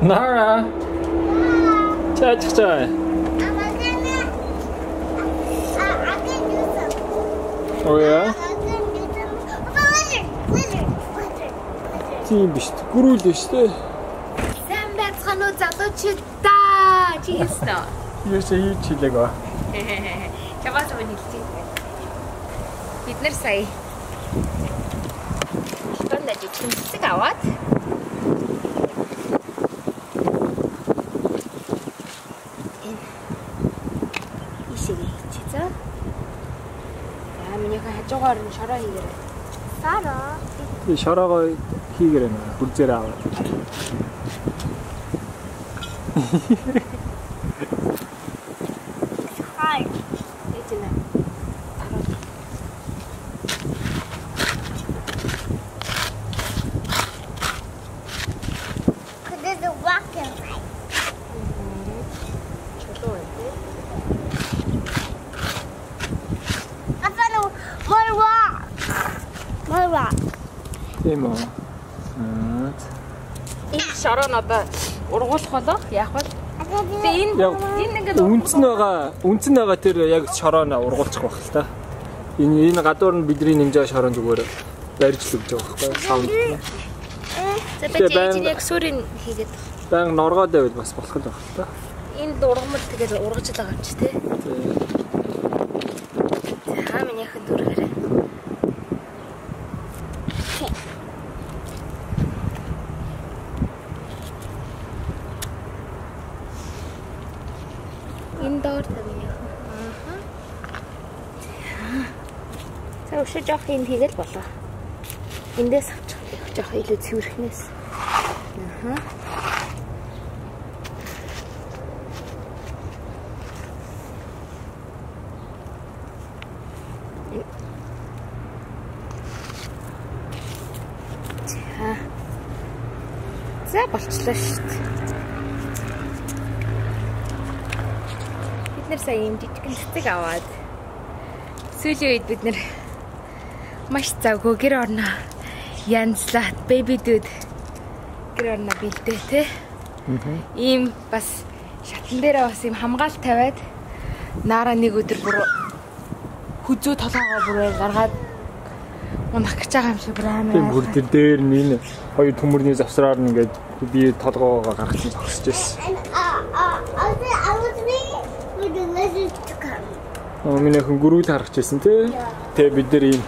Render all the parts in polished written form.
Nara. Cha. Oh yeah? Тийм биш. Гүрүүл биш те. Сайн байцгаана уу залуучуудаа. Чи хэлсэн үү? Яшаа хийж хэлээгөө. Чамаас өмнө хэлчихье. Бид нар сая Goleta жижиг аваад минийхэн хажуугаар нь шороо хийгээрэй. Сараа. Die шороогоо хийгээрэй наа. Бүрзээрээ аваад. Хай. Эцэнэ. Кэдэ вакер. Чулуу ээ. Marla. Тийм үү. Энэ шороо надад ургуулах болоо яах вэ? Тэгээ энэ ингээд үнцэн байгаа тэр яг шороона ургуулчих байх л та. Энэ гадуур нь бидний нэмж байгаа шороон зүгээр барьж л өгч байгаа байхгүй юу? Саунд. За би яг сүрийн хийгээд баян норгоод байвал бас болох л байх л та. Энэ ургамал тэгээд ургаж л байгаа юм чи тээ. За минийхэн дүргээрээ. Indoor тавина. За өшөө жоох юм хийгээл болоо. Эндээс авчих. Жоох илүү цэвэрхнээс. За болчлоо шүү дээ. Бид нэр сая юм жижиг цэцэг аваад сүүлийн үед бид нэр маш завгүй гэр орноо янзлаад baby dude гэр орноо бэлдээ те. Ийм бас шатан дээрээ бас ийм хамгаалт тавиад Nara нэг өдөр бүр хүзүү толгоогоо бүрээ гаргаад унах гэж байгаа юм шиг байна. Тийм бүр тэр дээр нь хоёр төмөрний завсраар нь ингээд би толгоогоо гаргаж зогсож байсан. Минийхэн гүрүүл харагч байсан тий. Тэгээ бид нар ийм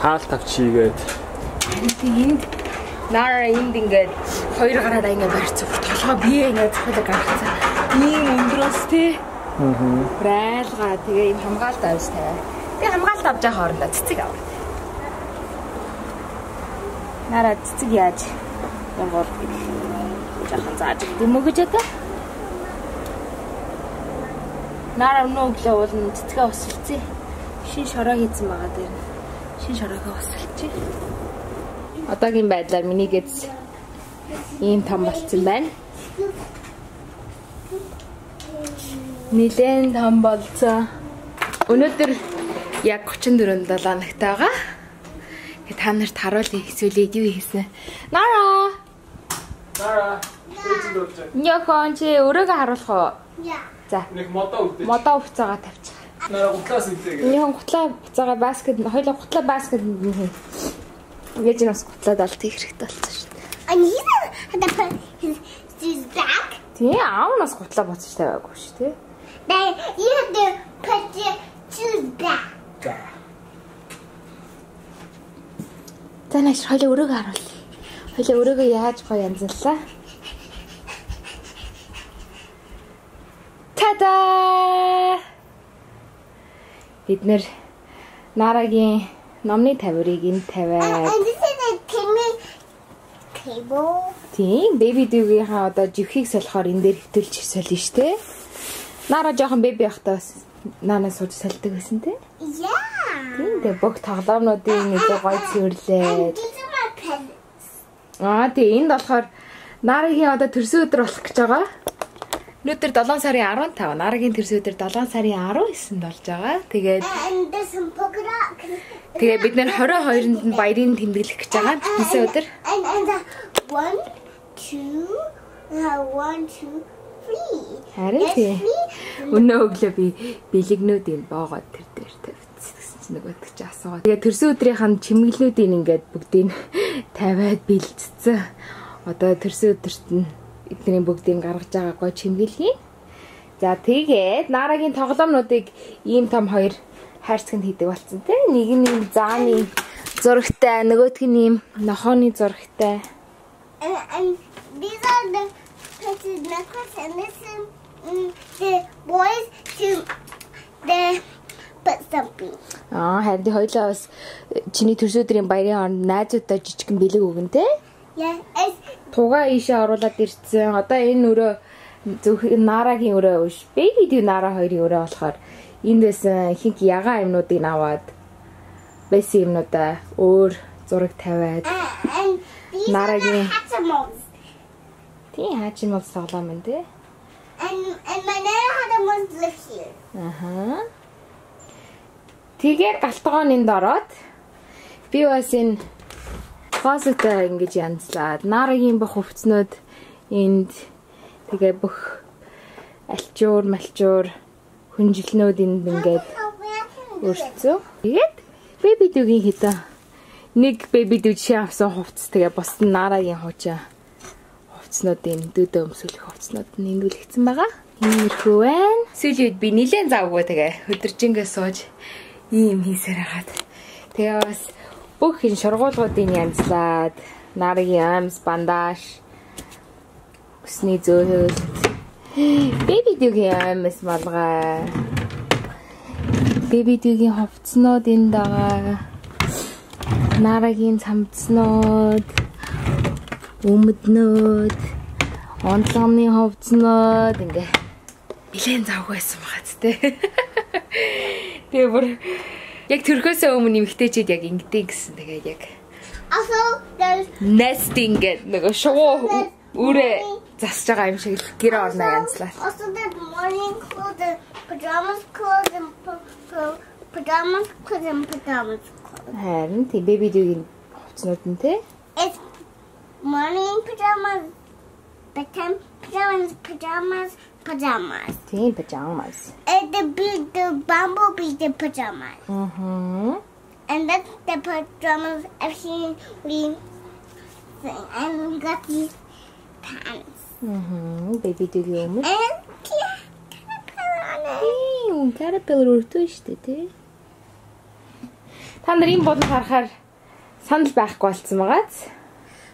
хаалт авч хийгээд энд Nara энд ингээд хоёр гараараа ингээд барьцсан. Толгоо бие ингээд цохиолоо гаргацсан. Ийм өндрөөс тий. Брайлгаа тэгээ ийм хамгаалт авч тавиа. Тэгээ хамгаалт авч байгаа хоорондоо цэцэг аваад. Nara цэцэг яаж янгол жахан зааж дэмэгэж одоо. Nara өнөглөө уулна цэцгээ усалцъя. Шин шороо хийсэн байгаа дээр. Шин шороогоо усалцъя. Одоогийн байдлаар миний гээц ийм том болцсон байна. Нилээн том болцсон. Өнөөдөр яг 34-7 нагт байгаа. Та нарт харуулъя эсвэл юу хийсэн. Nara. Нёхон чи өрөөгөө харуулах уу? За. нэг модоо үлдээч. Модоо буцаага тавьчих. Nara гутлаас үлдээгээ. Нёхон гутлаа буцаага баскет, хоёулаа гутлаа баскет хий. Ингэж нас гутлаад алт хийх хэрэгтэй болсон шүү дээ. And he's back. Тий, аав нас гутлаа буцаж тавиагүй шүү дээ. Then you have to put your shoes back. За. Танаас хоёулаа өрөөгөө харуулъя. Хоёулаа өрөөгөө яаж гоё янзлаа. Та-да! Бид нэр Нарагийн номны тавирыг энд тавиад. And this is a table. Тийм, baby дүүгийнхаа одоо живхийг солихоор энэ дээр хөвтөлж солино штэ. Nara жоохон baby байхдаа бас наанаас сууж сольдог байсан те. Yeah. Тийм, тэгээ бүх тоглоомнуудын нэг гоё цэвэрлээ. These are my pets. Тэгээ энд болохоор Нарагийн одоо төрсөн өдөр болох гэж байгаа. Өнөөдөр 7 сарын 15, Нарагийн төрсөн өдөр 7 сарын 19-нд болж байгаа. Тэгээд And there's some polka dot. тэгээ бид нэр 22-нд нь баярын тэмдэглэх гэж байгаа. Тэсээ өдөр. And 1, 2, 1, 2, 3. Харин тий. Өнөө өглөө би бэлэгнүүдийн боогоод тэр дээр тавьчихсан гэсэн нэг өдөг чи асуугаад. Тэгээ төрсөн өдрийнх нь чимэглүүдийн ингээд бүгдийг тавиад бэлдсэн. Одоо төрсөн өдөрт нь эдний бүгдийг гаргаж байгаа гоо чимгэлгийн. За тэгээд Нарагийн тоглоомнуудыг ийм том хоёр хайрцагт хийдэг болсон тий. Нэг нь ийм зааны зурагтай, нөгөөх нь ийм нохооны зурагтай. And these are the princess necklace, and this is the boys to the put something. Харин die хоёлаа бас чиний төрсөн өдрийн баярын оронд найзуудтай жижигэн бэлэг өгөн тий. Yeah, Тугаа ийшээ оруулаад ирсэн. Одоо энэ өрөө зөв Нарагийн өрөө биш. Baby дүү Nara хоёрын өрөө болохоор энд байсан ихэнх ягаан юмнуудыг аваад байсан юмнуудаа өөр зураг тавиад and these Нарагийн are Hatchimals. тий хаачимал тоглоом энэ тий. And my Nana Hatchimals live here. Тэгээд галтгоон энд ороод би бас энэ класстай ингэж янзлаад Нарагийн бүх хувцснууд энд тэгээ бүх алчуур малчуур хүнжилнүүд энд ингээд өрцөө. Тэгээд baby дүүгийн хитэ нэг baby дүү чи авсан хувцс тэгээ бос нь Нарагийн хуучаа хувцснуудын дүүдөө өмсөлөх хувцснууд нь эндүүлэгдсэн байгаа. Иймэрхүү байна. Сүүлийн үед би нилээн завгүй тэгээ өдөржингөө сууж ийм хийсээр хагаад. Тэгээ бас бүх энэ шургуулгуудын янзлаад Нарагийн амс бандаж өсний зөөл baby дүүгийн амс малгай baby дүүгийн хувцснууд энд байгаа. Нарагийн цамцнууд өмднүүд онцлогны хувцснууд ингээ нилээн завгүй байсан байгаа зү. Тэгээ бүр яг төрхөөсөө өмнө нэмэгтэйчээд яг ингэдэг гэсэн. Тэгээд яг Also, there's nesting гэдэг нэг шувуу үрээ засж байгаа юм шиг л гэр орно янзлаа. also the morning clothes, the pajamas clothes, and pajamas clothes, and pajamas clothes. Харин тий baby дүүгийн хувцснууд нь тий. It's morning pajamas, bedtime pajamas, pajamas. Тий pajamas. And the bumblebee the pajamas. And that's the pajamas I've seen we thing. And we got these pants. Baby дүүгийн өмд. And caterpillar on it. Caterpillar өртөө штэ тий. Та нар энэ бодол харахаар санал байхгүй болсон байгааз.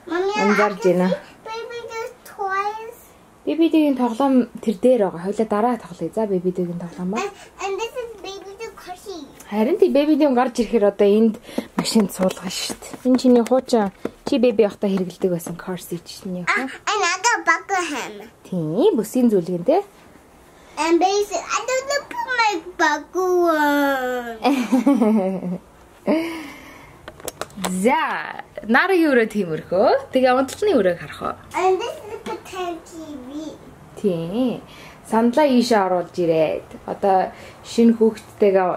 Mommy, Анзаарж байна. baby does toys. Baby дүүгийн тоглоом тэр дээр байгаа. Хоёлаа дараа тоглоё. За baby дүүгийн тоглоом ба. And this is baby do cushy. Харин тий baby дүүн гарч ирэхээр одоо энд машинд суулгана штт. Энэ чиний хуучин чи baby явахдаа хэрэгэлдэг байсан car seat чиний хаа. And I got buckle him. Тий бүсийн зүйлгэн тий. And baby said, I don't know put my buckle on. За Нарагийн өрөө тиймэрхүү. Тэгээ унтлагын өрөөг харах уу? And this is the TV. Тий. Сандлаа ийшээ оруулж ирээд одоо шинэ хүүхдтэйгээ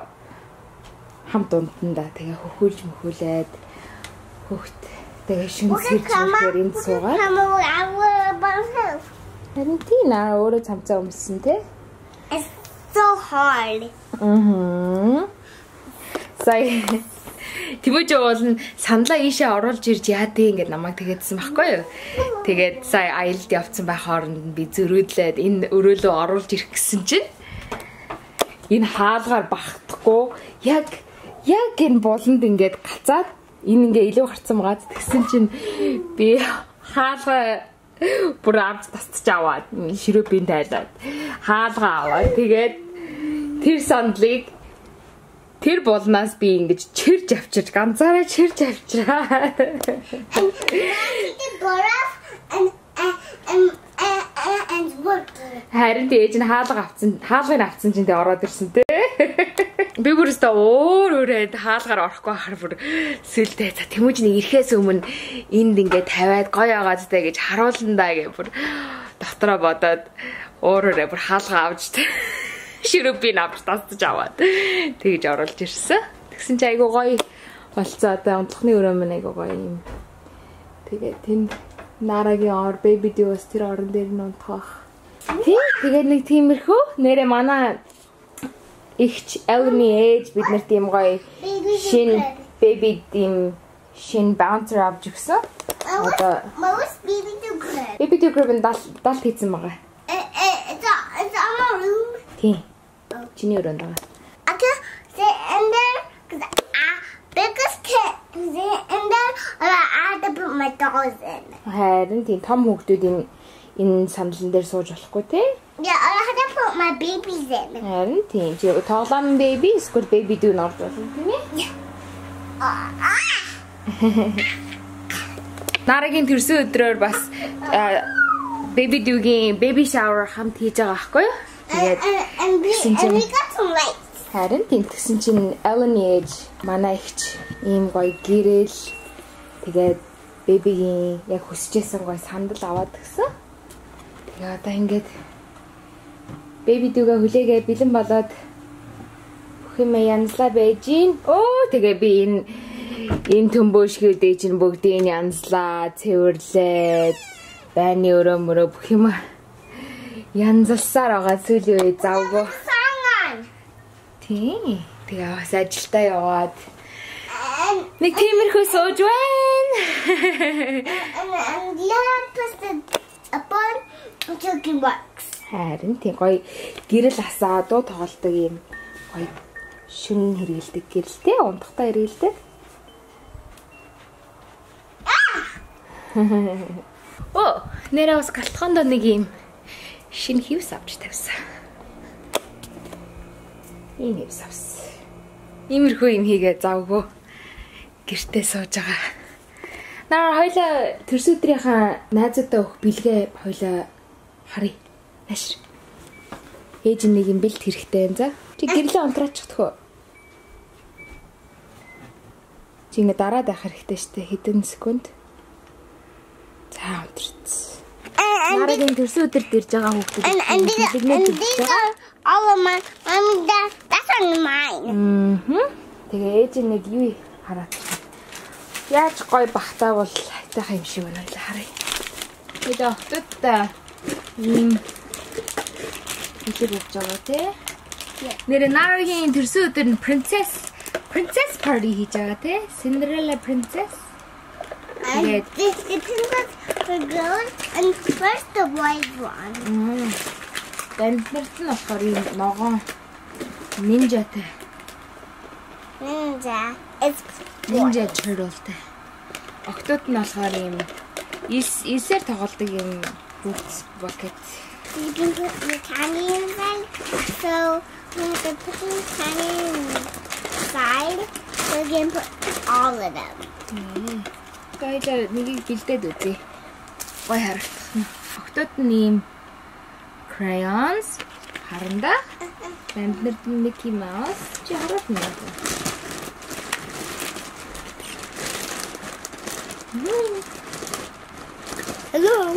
хамт унтанда тэгээ хөхүүлж мөхүүлээд хүүхдтэйгээ шинэ сэрж ирэхээр энд суугаад. Харин тий Нара өөрөө цамцаа өмссөн тий. It's so hard. Сая Temuujin бол сандлаа ийшээ оруулж ирж яадیں ингээд намайг тэгээдсэн байхгүй юу. Тэгээд сая аялалд явцсан байх хооронд би зөрүүдлээд энэ өрөөлөө оруулж ирэх гэсэн чинь энэ хаалгаар бахтахгүй яг энэ болонд ингээд гацаад энэ ингээ илүү гарцсан байгаа. Тэгсэн чинь би хаалгаа бүр авч тасч аваад ширүүпийн тайлаад хаалгаа аваад тэгээд тэр сандлыг тэр болнаас би ингэж чирж авчирч ганцаараа чирж авчраа. Харин ээж нь хаалгыг авцсан чинь тэ ороод ирсэн тэ. Би бүрстээ өөрөөрөө хаалгаар орохгүй хахаар бүр сүлдээ. За Temuujin ирэхээс өмнө энд ингээ тавиад гоё агаад тэ гэж харуулнаа гэ бүр дотроо бодоод өөрөөрөө бүр хаалгаа авч тэ. Ширүүпийн авч тасч аваад тэгж оруулж ирсэн. Тэгсэн чи айгуу гоё болцоо одоо унтлахны өрөө мэн айгуу гоё юм. Тэгээд тэнд Нарагийн ор baby дүү бас тэр орон дээр нь унтах. Тэгээд нэг тиймэрхүү нэрээ манай ихч Elmi ээж бид нарт ийм гоё шин baby тийм шин bouncer авч өгсөн. Одоо baby дүү грэбэн далд хийсэн байгаа. It's on my room. Тийм. Чиний өрөөнд байгаа. I can sit in there because in there I have to put my dolls in. Харин тийм том хүүхдүүд энэ сандлан дээр сууж болохгүй те? Yeah, I have to put my babies in. Харин тийм. Чи тоглоом baby эсвэл baby дүү нь орж болно тийм ээ? Нарагийн төрсөн өдрөөр бас baby дүүгийн baby shower хамт хийж байгаа байхгүй юу? Тэгээд and we got some lights. Харин тийм тэгсэн чинь Elmi ээж манай ихч ийм гоё гэрэл тэгээд baby-гийн яг хүсэжсэн гоё сандал аваад гисэн. Тэгээ одоо ингээд baby дүүгээ хүлээгээ бэлэн болоод бүх юм янзлаа байж гин. Оо тэгээ би энэ төмбөшгүүдээ чинь бүгдийг янзлаа, цэвэрлээд байны өрөө мөрөө бүх юм янзалсаар байгаа сүүлийн үе завгүй. Тийм. Тэгээ бас ажилдаа яваад нэг тиймэрхүү сууж байна. And the other person upon joking box. Харин тийм гоё гэрэл асаа дуу тоглолтог юм гоё шүн хэрэгэлдэг гэрэлтэй унтахтаа хэрэгэлдэг. Оо, нэрээ бас галтгоонд нэг юм шинэ хивс авч тавьсан. Энэ хивс авсан. Иймэрхүү юм хийгээ завгүй гэртээ сууж байгаа. Нара хоёлаа төрсөн өдрийнхаа найзуудаа өгөх бэлгээ хоёлаа харъя. Ашир. Ээж нэг юм бэлт хэрэгтэй юм за. Чи гэрлээ унтраачих тхөө. Чи ингэ дараад байх хэрэгтэй штэ хэдэн секунд. За унтраац. Нарагийн төрсөн өдөрт ирж байгаа хүүхдүүд. All of my that's on mine. Тэгээ ээж нэг юу хараад. Яаж гой бахтаа бол хайтайхаа юм шиг байна л харъя. Тэгээд октодтой ийм хэлэг өгч байгаа тий. Нэр Нарагийн төрсөн өдөр нь princess party хийж байгаа тий. Cinderella princess. And the princess for girls and first the white one. Бэнтэрт нь болохоор юм ногоон ninjaтэй. Ninja turtle-тэй. Октод нь болохоор юм илсээр тоглодог юм bucket. You can put your candy inside. So we have to put the candy inside. So we can put all of them. Тэгээд нэгийг бэлдээд үзье. Гой харагдах. Октод нь юм crayons харанда. Бэмбнэрд нь Mickey Mouse чи хараад нэ. Hello.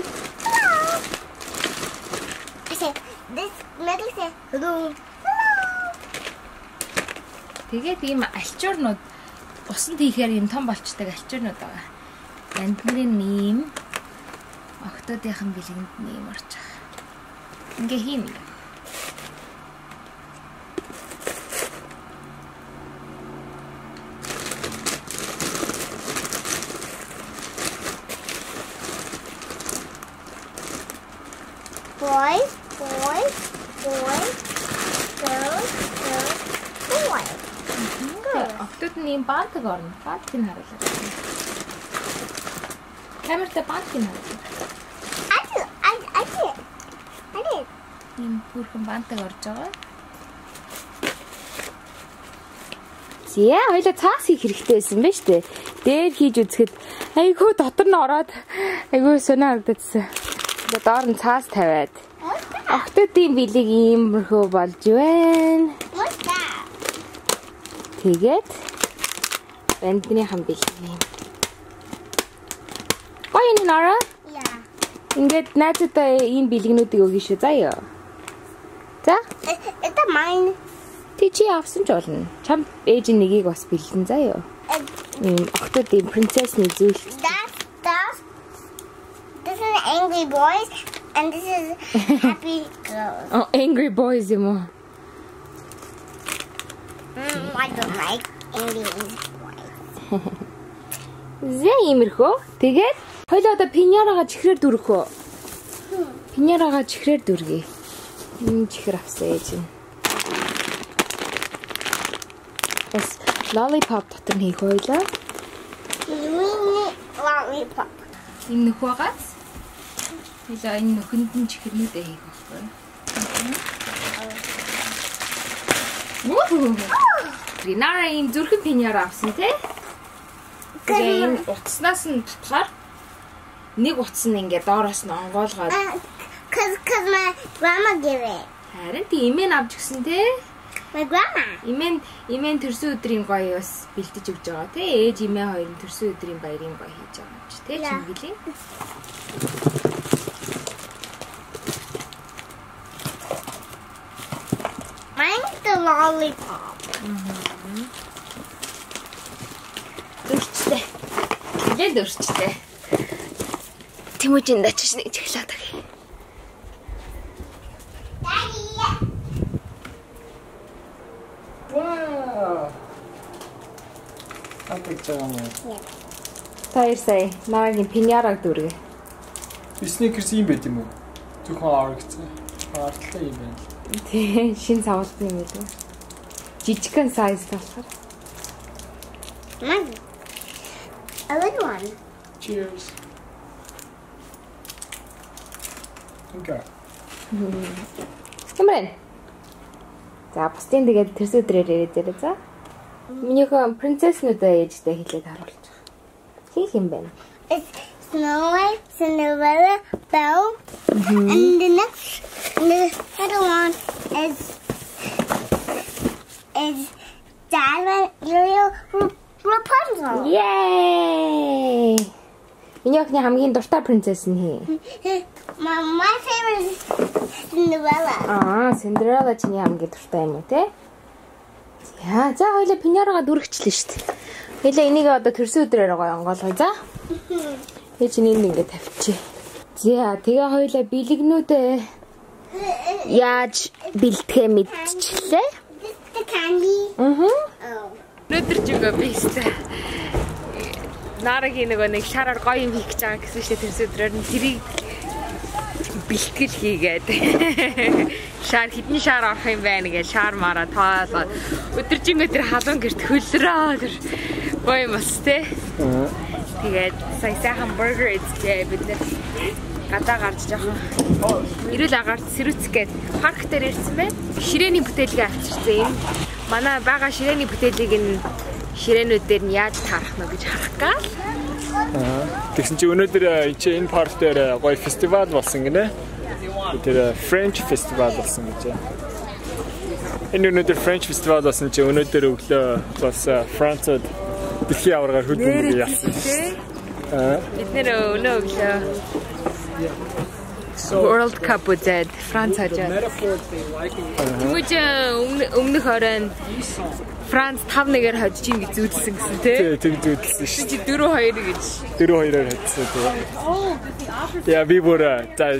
I said this metal said hello. Тэгээд ийм альчуурнууд усанд хийхээр юм том болчдаг альчуурнууд байгаа. Бэмбнэрийн нэм октодынхан бэлгэнд нэм орж байгаа. Ингээ хийм. Boy, boy. Октод нэм баатаг орно. Баатгийг харуулъя. Камертай баатгийг харуулъя. I did. Ийм бүрхэн баатаг орж байгаа. Зя, хоёлаа цаас хийх хэрэгтэй байсан байна шүү дээ. Дээр хийж үзэхэд айгүй дотор нь ороод айгүй сонио харагдчихсан. Тэгээд доор нь цаас тавиад. Октодын бэлэг иймэрхүү болж байна. Тэгээд бандныхан бэлэг юм. Гоё юм Nara? Yeah. Ингээд найзуудаа ийм бэлгэнүүдийг өгье шүү заяа. За? It's mine. Чи авсан ч болно. Чам ээж нэгийг бас бэлдэн заяа. Октод ийм принцессны зүйл. angry boys, and this is happy girls. Oh, angry boys юм уу? I don't like angry boys. Зэ иймэрхүү. Тэгээд хоёлоо одоо пиньярага чихрээр дүрэх үү? Пиньярага чихрээр дүргэе. Чихэр авсан ээж юм. Бас lollipop дотор нь хийх хоёлоо. Lollipop. Энэ нөхөөгөөс хоёлоо энэ нөхөнд нь чихэрнүүдээ хийх байхгүй. Nara ийм зүрхэн пиньяра авсан тий? Тэгээ энэ утаснаас нь тутахаар нэг утас нь ингээ доороос нь онгоолгоод Cause my grandma gave it. харин тийм имэн авч гисэн тий? My grandma. Имэн төрсөн өдрийн гоё бас бэлтэж өгч байгаа тий? Ээж имэн хоёрын төрсөн өдрийн баярын гоё хийж байгаа юм чи тий? Чингэлийн. Mine's the lollipop. Дөрчтэй. Гэлээ дөрчтэй. Temuujin дачиж нэг чихлээд байгаа. Wow. Апчаам. Таяр сая Нарагийн пиньяраг дүргээ. Sneakers юм байт юм уу? Зөвхөн аргацсан. Артлаа юм байна. Тий, шин савлтны юм үү? Жижигхэн size болохоор. Mine. A little one. Cheers. Okay. Тэмрэн. За, бусдын тэгээд тэрс өдрээр ирээд зэрэг за. Минийхөө принцесснүүдээ ээжтэй хэлээд харуулж байгаа. Хийх юм байна. It's Snow White, Cinderella, Belle, and the other one is Diamond, Ariel, Rapunzel. Yay! Минийхний хамгийн дуртай принцесс нь хий. My favorite is Cinderella. Cinderella чиний хамгийн дуртай юм уу те? За хоёлаа пиньярага дүрхчлээ шүү дээ. Хоёлаа энийг одоо төрсөн өдрөөр гоё онгоолгоё за. Ээж энийг ингэ тавьчих. За тэгээ хоёлаа бэлэгнүүдээ яаж бэлтгэхээ мэдчихлээ. The candy. Өнөөдөр ч үгүй бистэ. Нарагийн нэг шараар гоё юм хийх гэж байгаа гэсэн шүү дээ тэрс өдрөөр нь тэрийг бэлтгэл хийгээд шар хідэн шар авах юм байна гэж шар мараа тоолоо өдөржингөө тэр халуун гэрт хөлрөө тэр гоё юм бас тий. Тэгээд сая сайхан бургер идчихээ бид нэр гадаа гарч жоохон эрүүл агаарт сэрүүцгээд парк дээр ирсэн байна. Ширээний бүтээлгээ авчирсан юм. Манай бага ширээний бүтээлийг нь ширээнүүд дээр нь яаж таарах нь гэж харах гал. Тэгсэн чи өнөөдөр энэ парк дээр гоё фестивал болсон гинэ. Тэр French festival болсон гэж. Энэ өнөөдөр French festival болсон чи өнөөдөр өглөө бас Францад дэлхийн аваргаар хөдөлгөөн яасан. Бид нэр өглөө World Cup үзээд Франц хажаад. Temuujin өмнөх оройн Франц 5-1-ээр хожиж ин гэж үзсэн гэсэн тий. Тэг зүудэлсэн шүү. Чи 4-2 гэж. 4-2-оор хоцсон тий. Яа би бүр за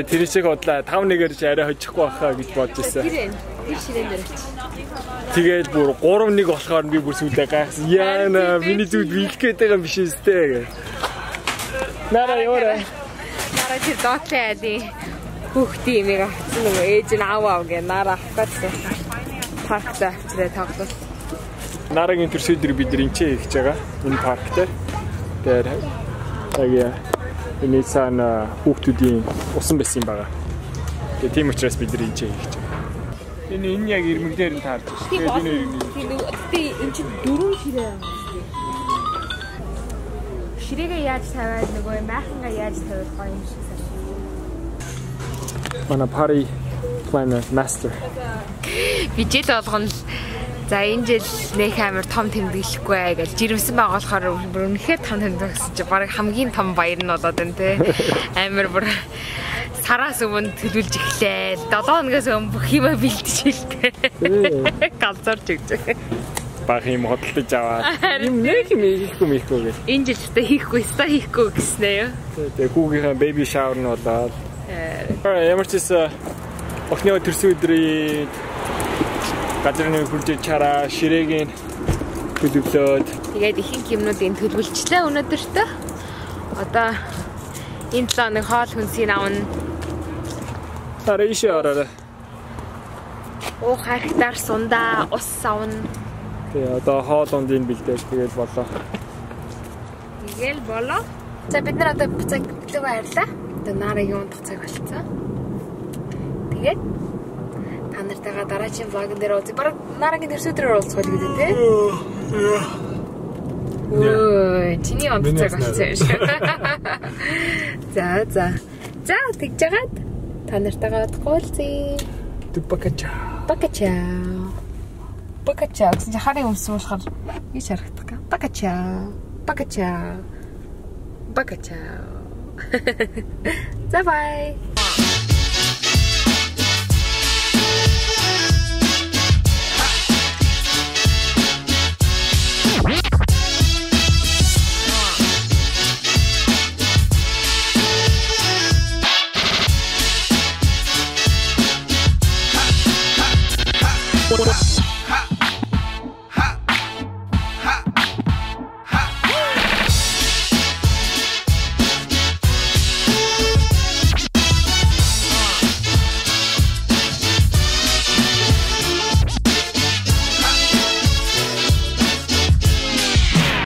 тэр шиг бодлаа 5-1-ээр ч арай хожихгүй байхаа гэж бодож байсан. Тэр ширээн дээр очив. Тэгээд бүр 3-1 болохоор би бүр сүлдээ гайхсан. Яана миний зүуд биелэх гээд байгаа юм биш үстэй. Нара ёо. Нара чи доотлын айлын хүүхдийн имийг авчихсан нөгөө ээж нь аав гэ Нара авчихсан. Паркт авчирээ тоглол. Нарагийн төрсөн өдөр бид энэ хийж байгаа. Энэ парк дээр. Тэгээд энэ сан хүүхдүүдийн усан байсан юм байгаа. Тэгээд тийм учраас бид энэ хийж байгаа. Энэ яг ирмэг дээр нь таарч байна. Тэгээд энэ энэ чи 4 ширээ. Ширээгээ яаж тавиад нөгөө майхангаа яаж тавиад гоё юм шиг санагдав. Манай party planner master. Би жил болгоно за энэ жил нэг амар том тэмдэглэхгүй гэж жирэмсэн байгаа болохоор бүр үнэхээр том тэмдэглэсэн чи баг хамгийн том баяр нь болоод байна те. Амар бүр сараас өмнө төлөвлөж эхлэе. 7 хоногоос өмнө бүх юма бэлтэж хэлтэй. Галзуурч өгч. баг юм хөдөлж аваад юм нэг юм хийхгүй гэх. Энэ жилдээ хийхгүй гэснэ юу? Тэгээ хүүгийнхээ baby shower нь болоод. Ямар ч гэсэн охины төрсөн өдрийн гадрын хүрж чараа ширээгийн төлөвлөөд. Тэгээд ихэнх юмнуудыг төлөвлөжлээ өнөөдөртөө. Одоо энэ 7 хоног хоол хүнсийг авна. Нара ишээ ороо. Оо харахтаар сундаа ус авна. Тэгээ одоо хоол ундын бэлдээ тэгээд болоо. Тэгэл болоо. За бид нар одоо буцааг баярлаа. Одоо Нарагийн ундах цаг болцсон. Тэгээд та нартайгаа дараагийн влог дээр уулзъя. Бараг Нарагийн төрсөдрөөр уулзах гэдэг үү те? Ой, чиний ундах цаг болцсон шүү. За тэгж жагаад та нартайгаа уулзъя. Покачаа гэсэн харын өмс уушхаар ийш харагдах га. Покачаа. За бай. What?